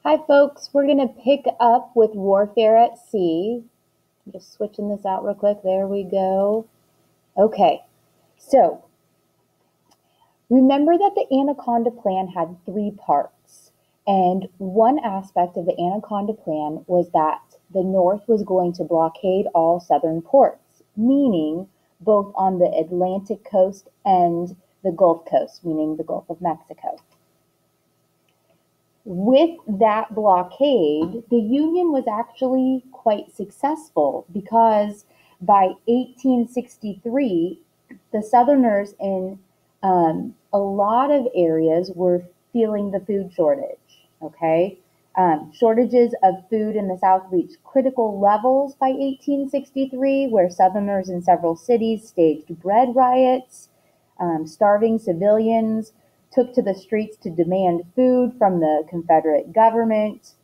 Hi, folks. We're going to pick up with warfare at sea. I'm just switching this out real quick. There we go. Okay, so remember that the Anaconda Plan had three parts. And one aspect of the Anaconda Plan was that the North was going to blockade all southern ports, meaning both on the Atlantic coast and the Gulf Coast, meaning the Gulf of Mexico. With that blockade, the Union was actually quite successful because by 1863, the Southerners in a lot of areas were feeling the food shortage. Okay, shortages of food in the South reached critical levels by 1863, where Southerners in several cities staged bread riots. Starving civilians took to the streets to demand food from the Confederate government.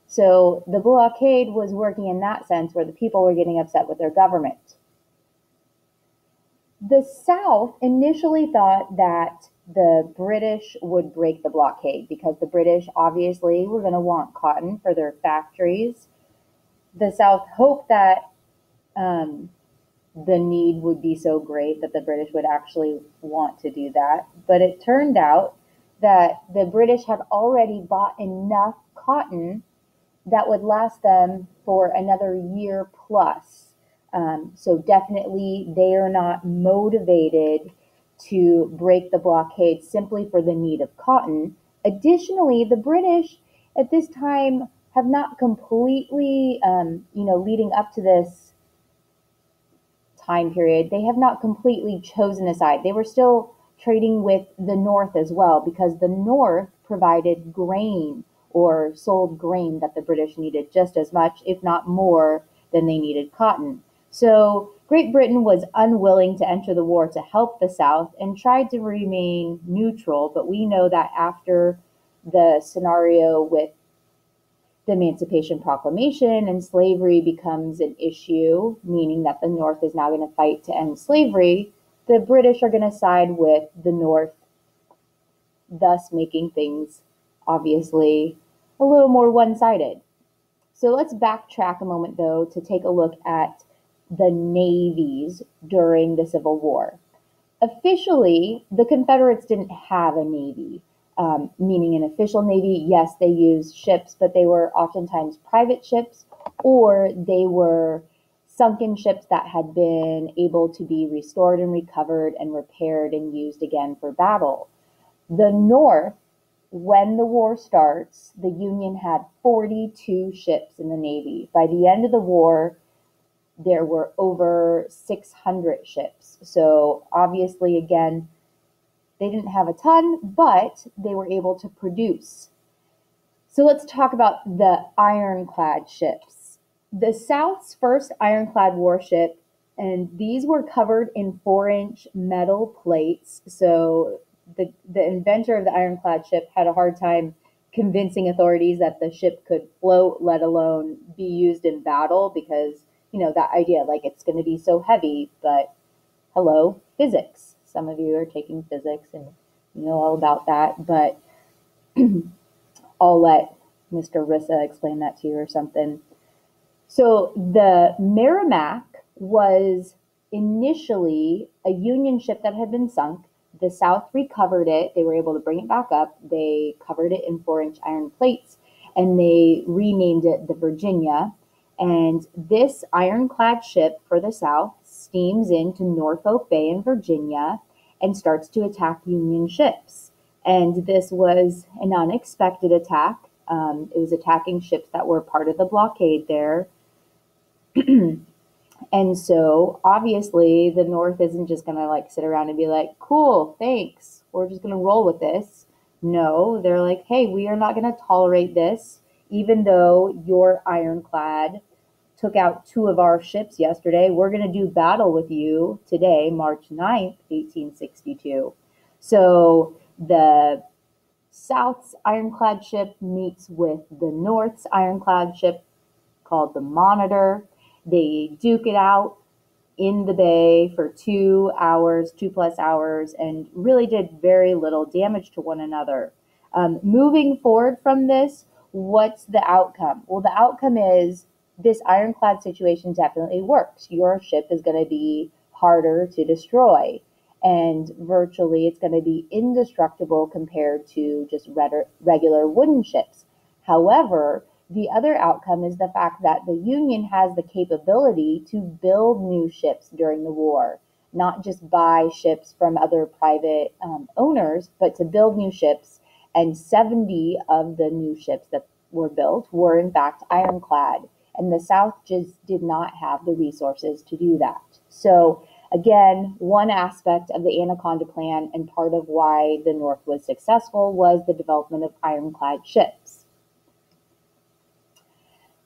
So the blockade was working in that sense where the people were getting upset with their government. The South initially thought that the British would break the blockade because the British obviously were going to want cotton for their factories. The South hoped that the need would be so great that the British would actually want to do that. But it turned out that the British had already bought enough cotton that would last them for another year plus. So definitely they are not motivated to break the blockade simply for the need of cotton. Additionally, the British at this time have not completely, leading up to this time period, they have not completely chosen a side. They were still trading with the North as well because the North provided grain or sold grain that the British needed just as much, if not more, than they needed cotton. So Great Britain was unwilling to enter the war to help the South and tried to remain neutral, but we know that after the scenario with the Emancipation Proclamation and slavery becomes an issue, meaning that the North is now going to fight to end slavery, the British are going to side with the North, thus making things obviously a little more one-sided. So let's backtrack a moment, though, to take a look at the navies during the Civil War. Officially, the Confederates didn't have a navy, meaning an official navy. Yes, they used ships, but they were oftentimes private ships, or they were sunken ships that had been able to be restored and recovered and repaired and used again for battle. The North, when the war starts, the Union had 42 ships in the Navy. By the end of the war, there were over 600 ships. So obviously, again, they didn't have a ton, but they were able to produce. So let's talk about the ironclad ships. The South's first ironclad warship, and these were covered in 4-inch metal plates. So the inventor of the ironclad ship had a hard time convincing authorities that the ship could float, let alone be used in battle, because, that idea, like it's going to be so heavy, but hello, physics. Some of you are taking physics and you know all about that, but I'll let Mr. Rissa explain that to you or something. So the Merrimack was initially a Union ship that had been sunk. The South recovered it. They were able to bring it back up. They covered it in 4-inch iron plates and they renamed it the Virginia. And this ironclad ship for the South steams into Norfolk Bay in Virginia and starts to attack Union ships. And this was an unexpected attack. It was attacking ships that were part of the blockade there. And so obviously the North isn't just going to sit around and be like, cool, thanks, we're just going to roll with this. No, they're like, hey, we are not going to tolerate this, even though your ironclad took out 2 of our ships yesterday. We're going to do battle with you today, March 9th, 1862. So the South's ironclad ship meets with the North's ironclad ship called the Monitor. They duke it out in the bay for 2 hours, 2+ hours, and really did very little damage to one another. Moving forward from this, what's the outcome? Well, the outcome is this ironclad situation definitely works. Your ship is going to be harder to destroy, and virtually it's going to be indestructible compared to just regular wooden ships. However, the other outcome is the fact that the Union has the capability to build new ships during the war, not just buy ships from other private owners, but to build new ships. And 70 of the new ships that were built were in fact ironclad. And the South just did not have the resources to do that. So again, one aspect of the Anaconda Plan and part of why the North was successful was the development of ironclad ships.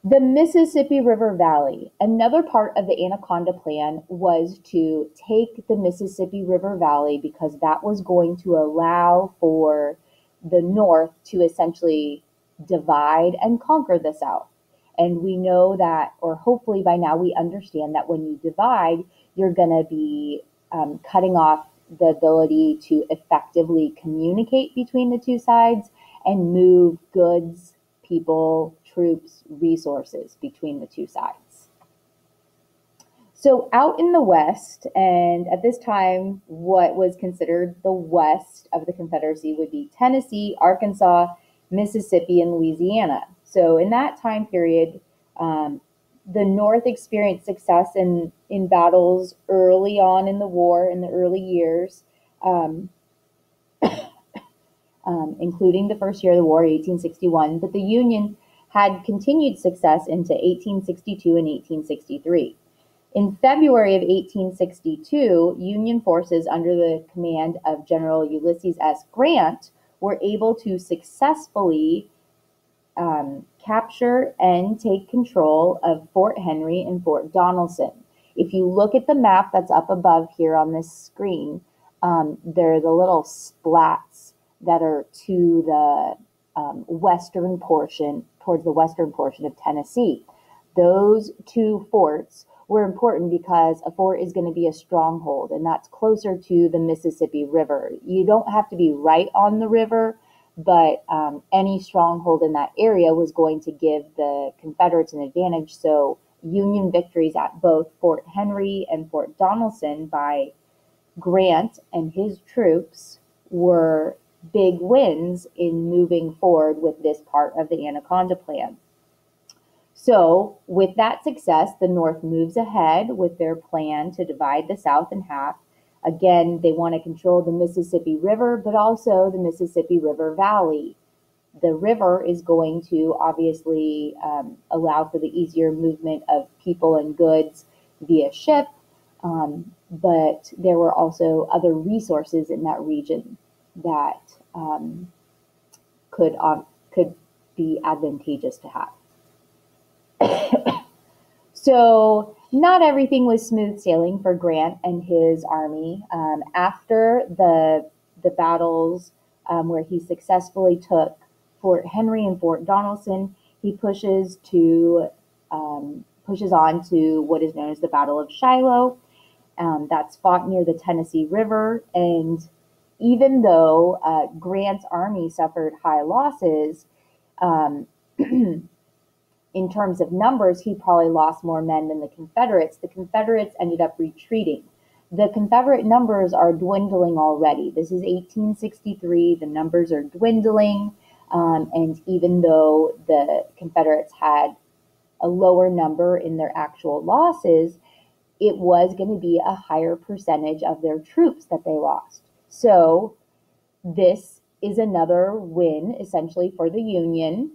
The Mississippi River Valley. Another part of the Anaconda Plan was to take the Mississippi River Valley because that was going to allow for the North to essentially divide and conquer the South. And we know that, or hopefully by now we understand that when you divide, you're going to be cutting off the ability to effectively communicate between the two sides and move goods, people, troops, resources between the two sides. So out in the West, and at this time, what was considered the West of the Confederacy would be Tennessee, Arkansas, Mississippi, and Louisiana. So in that time period, the North experienced success in battles early on in the war, in the early years, including the first year of the war, 1861, but the Union had continued success into 1862 and 1863. In February of 1862, Union forces under the command of General Ulysses S. Grant were able to successfully capture and take control of Fort Henry and Fort Donelson. If you look at the map that's up above here on this screen, there are the little splats that are to the western portion, towards the western portion of Tennessee. Those two forts were important because a fort is going to be a stronghold, and that's closer to the Mississippi River. You don't have to be right on the river, but any stronghold in that area was going to give the Confederates an advantage. So Union victories at both Fort Henry and Fort Donelson by Grant and his troops were big wins in moving forward with this part of the Anaconda Plan. So with that success, the North moves ahead with their plan to divide the South in half. Again, they want to control the Mississippi River, but also the Mississippi River Valley. The river is going to obviously allow for the easier movement of people and goods via ship, but there were also other resources in that region that could be advantageous to have. So not everything was smooth sailing for Grant and his army. After the battles where he successfully took Fort Henry and Fort Donelson, he pushes on to what is known as the Battle of Shiloh. That's fought near the Tennessee River, and even though Grant's army suffered high losses, in terms of numbers, he probably lost more men than the Confederates. The Confederates ended up retreating. The Confederate numbers are dwindling already. This is 1863. The numbers are dwindling. And even though the Confederates had a lower number in their actual losses, it was going to be a higher percentage of their troops that they lost. So this is another win, essentially, for the Union.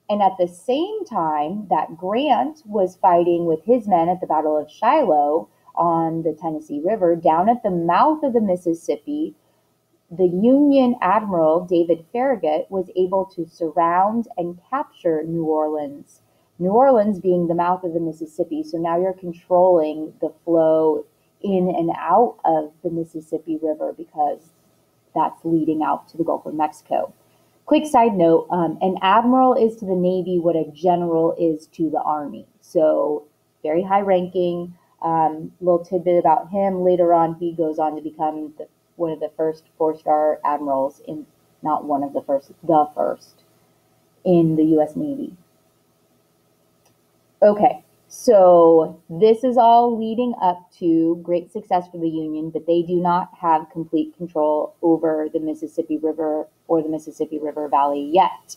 And at the same time that Grant was fighting with his men at the Battle of Shiloh on the Tennessee River, down at the mouth of the Mississippi, the Union Admiral David Farragut was able to surround and capture New Orleans. New Orleans being the mouth of the Mississippi, so now you're controlling the flow in and out of the Mississippi River because that's leading out to the Gulf of Mexico. Quick side note, an admiral is to the Navy what a general is to the Army. So very high ranking. Little tidbit about him. Later on, he goes on to become one of the first 4-star admirals, not one of the first, the first in the U.S. Navy. Okay, so this is all leading up to great success for the Union, but they do not have complete control over the Mississippi River or the Mississippi River Valley yet.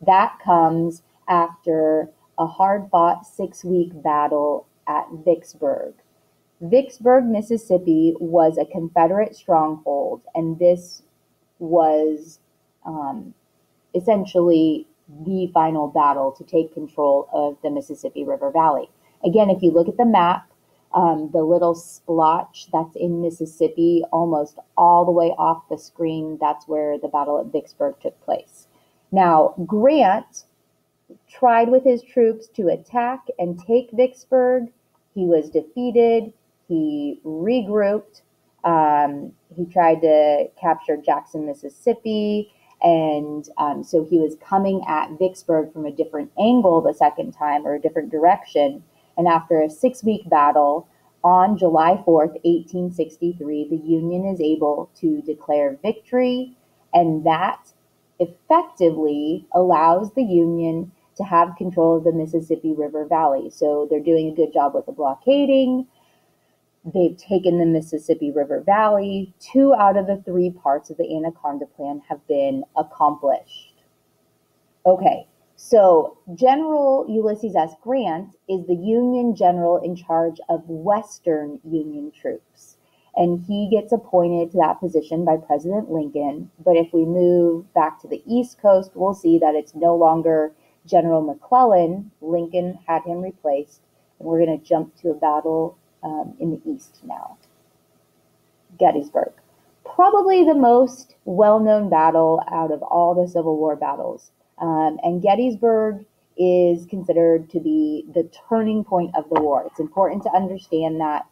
That comes after a hard-fought 6-week battle at Vicksburg. Vicksburg, Mississippi was a Confederate stronghold, and this was essentially the final battle to take control of the Mississippi River Valley. Again, if you look at the map, the little splotch that's in Mississippi, almost all the way off the screen, that's where the Battle of Vicksburg took place. Now, Grant tried with his troops to attack and take Vicksburg. He was defeated. He regrouped. He tried to capture Jackson, Mississippi. And so he was coming at Vicksburg from a different angle the second time, or a different direction. And after a 6-week battle, on July 4th, 1863, the Union is able to declare victory, and that effectively allows the Union to have control of the Mississippi River Valley. So they're doing a good job with the blockading. They've taken the Mississippi River Valley. 2 out of the 3 parts of the Anaconda Plan have been accomplished. Okay, so General Ulysses S. Grant is the Union general in charge of Western Union troops, and he gets appointed to that position by President Lincoln. But if we move back to the East Coast, we'll see that it's no longer General McClellan. Lincoln had him replaced, and we're going to jump to a battle in the East now. Gettysburg. Probably the most well-known battle out of all the Civil War battles. And Gettysburg is considered to be the turning point of the war. It's important to understand that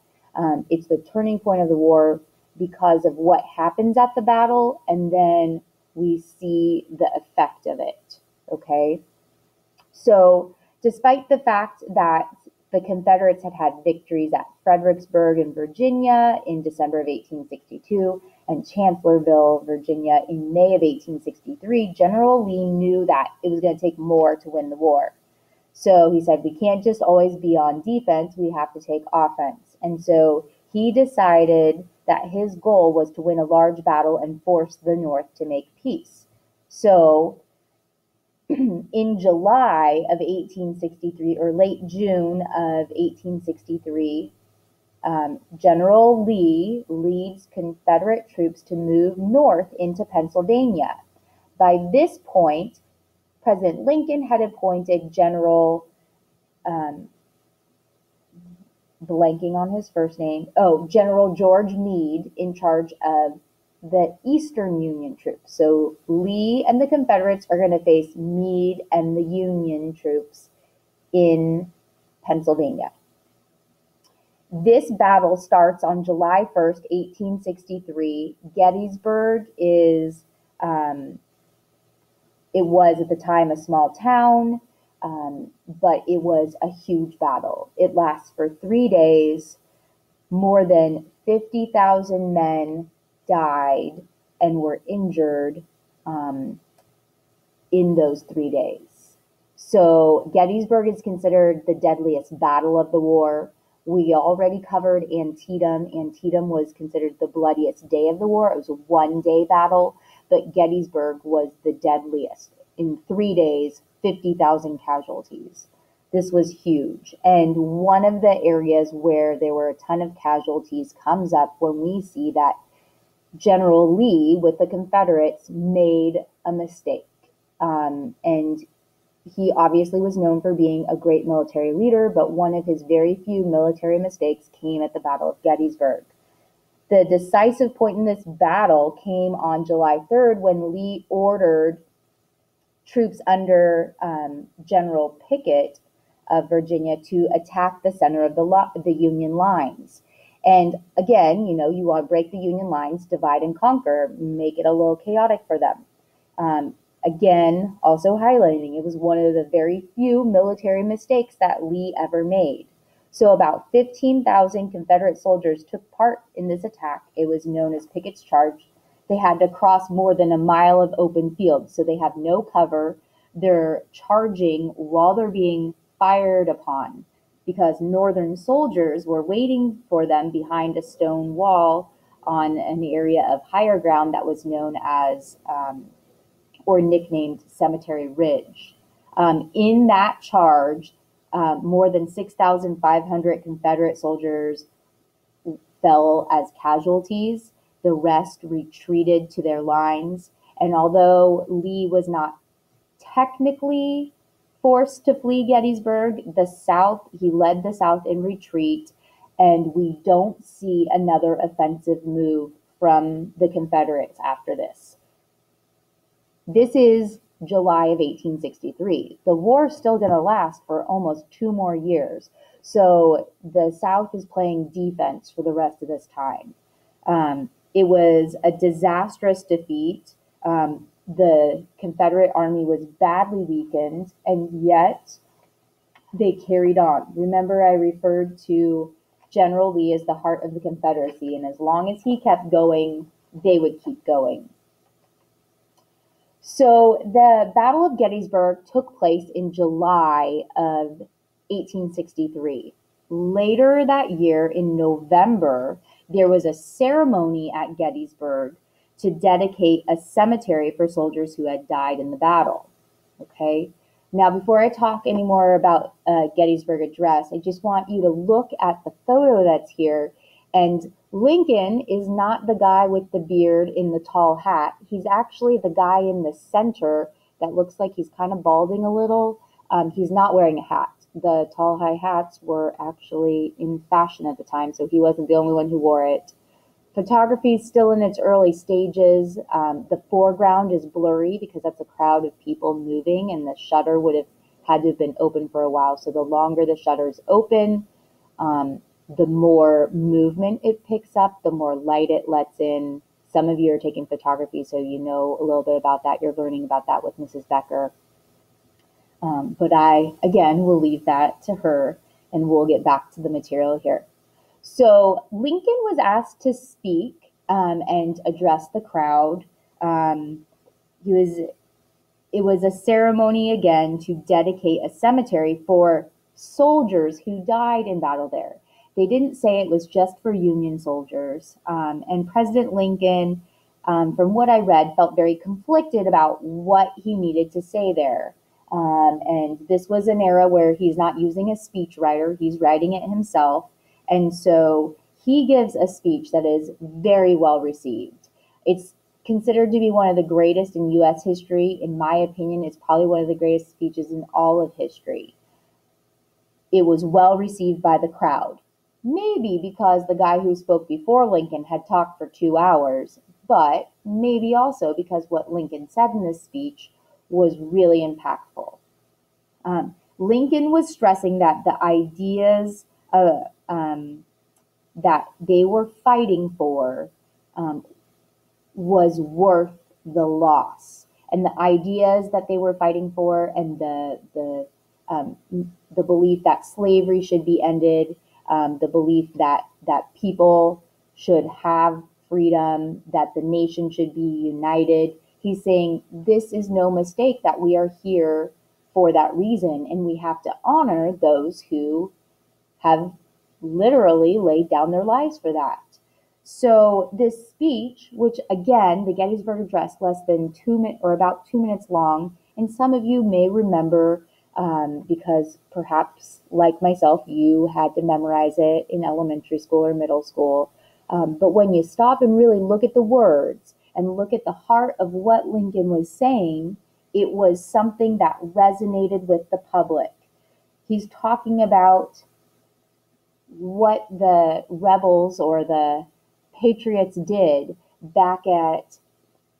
it's the turning point of the war because of what happens at the battle, and then we see the effect of it, okay? So despite the fact that the Confederates had had victories at Fredericksburg in Virginia in December of 1862 and Chancellorsville, Virginia in May of 1863, General Lee knew that it was going to take more to win the war. So he said, we can't just always be on defense, we have to take offense. And so he decided that his goal was to win a large battle and force the North to make peace. So in July of 1863, or late June of 1863, General Lee leads Confederate troops to move north into Pennsylvania. By this point, President Lincoln had appointed General, blanking on his first name, General George Meade in charge of the Eastern Union troops. So Lee and the Confederates are going to face Meade and the Union troops in Pennsylvania. This battle starts on July 1st, 1863. Gettysburg is, it was at the time a small town, but it was a huge battle. It lasts for 3 days. More than 50,000 men died and were injured in those 3 days. So Gettysburg is considered the deadliest battle of the war. We already covered Antietam. Antietam was considered the bloodiest day of the war. It was a 1-day battle, but Gettysburg was the deadliest. In 3 days, 50,000 casualties. This was huge. And one of the areas where there were a ton of casualties comes up when we see that General Lee with the Confederates made a mistake. And he obviously was known for being a great military leader, but one of his very few military mistakes came at the Battle of Gettysburg. The decisive point in this battle came on July 3rd when Lee ordered troops under General Pickett of Virginia to attack the center of the Union lines. And again, you want to break the Union lines, divide and conquer, make it a little chaotic for them. Again, also highlighting, it was one of the very few military mistakes that Lee ever made. So about 15,000 Confederate soldiers took part in this attack. It was known as Pickett's Charge. They had to cross more than a mile of open field, so they have no cover. they're charging while they're being fired upon because Northern soldiers were waiting for them behind a stone wall on an area of higher ground that was known as or nicknamed Cemetery Ridge. In that charge, more than 6,500 Confederate soldiers fell as casualties. The rest retreated to their lines. And although Lee was not technically forced to flee Gettysburg, he led the South in retreat, and we don't see another offensive move from the Confederates after this. This is July of 1863. The war's still going to last for almost 2 more years. So the South is playing defense for the rest of this time. It was a disastrous defeat. The Confederate Army was badly weakened, and yet they carried on. Remember, I referred to General Lee as the heart of the Confederacy, and as long as he kept going, they would keep going. So the Battle of Gettysburg took place in July of 1863. Later that year, in November, there was a ceremony at Gettysburg to dedicate a cemetery for soldiers who had died in the battle. Okay. Now, before I talk any more about Gettysburg Address, I just want you to look at the photo that's here. And Lincoln is not the guy with the beard in the tall hat. He's actually the guy in the center that looks like he's kind of balding a little. He's not wearing a hat. The tall high hats were actually in fashion at the time, so he wasn't the only one who wore it. Photography is still in its early stages. The foreground is blurry because that's a crowd of people moving, and the shutter would have had to have been open for a while. So the longer the shutter is open, the more movement it picks up, the more light it lets in. Some of you are taking photography, so you know a little bit about that. You're learning about that with Mrs. Becker. But I, again, will leave that to her, and we'll get back to the material here. So Lincoln was asked to speak and address the crowd. It was a ceremony, again, to dedicate a cemetery for soldiers who died in battle there. They didn't say it was just for Union soldiers. And President Lincoln, from what I read, felt very conflicted about what he needed to say there. And this was an era where he's not using a speechwriter, he's writing it himself. And so he gives a speech that is very well received. It's considered to be one of the greatest in U.S. history. In my opinion, it's probably one of the greatest speeches in all of history. It was well received by the crowd. Maybe because the guy who spoke before Lincoln had talked for 2 hours, but maybe also because what Lincoln said in this speech was really impactful. Lincoln was stressing that the ideas that they were fighting for was worth the loss, and the ideas that they were fighting for, and the belief that slavery should be ended, the belief that people should have freedom, that the nation should be united. He's saying this is no mistake, that we are here for that reason, and we have to honor those who have literally laid down their lives for that. So this speech, which again, the Gettysburg Address, less than 2 minutes or about 2 minutes long, and some of you may remember because perhaps, like myself, you had to memorize it in elementary school or middle school. But when you stop and really look at the words and look at the heart of what Lincoln was saying, it was something that resonated with the public. He's talking about what the rebels or the patriots did back in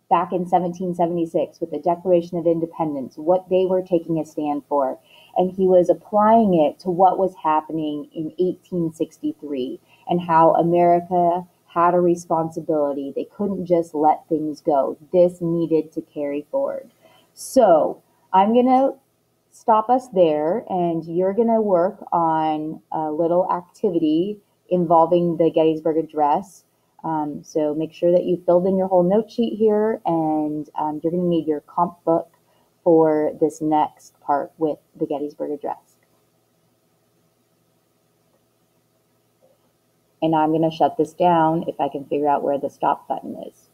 1776 with the Declaration of Independence, what they were taking a stand for. And he was applying it to what was happening in 1863 and how America had a responsibility. They couldn't just let things go. This needed to carry forward. So I'm going to stop us there, and you're going to work on a little activity involving the Gettysburg Address. So make sure that you filled in your whole note sheet here, and you're going to need your comp book for this next part with the Gettysburg Address. And I'm going to shut this down if I can figure out where the stop button is.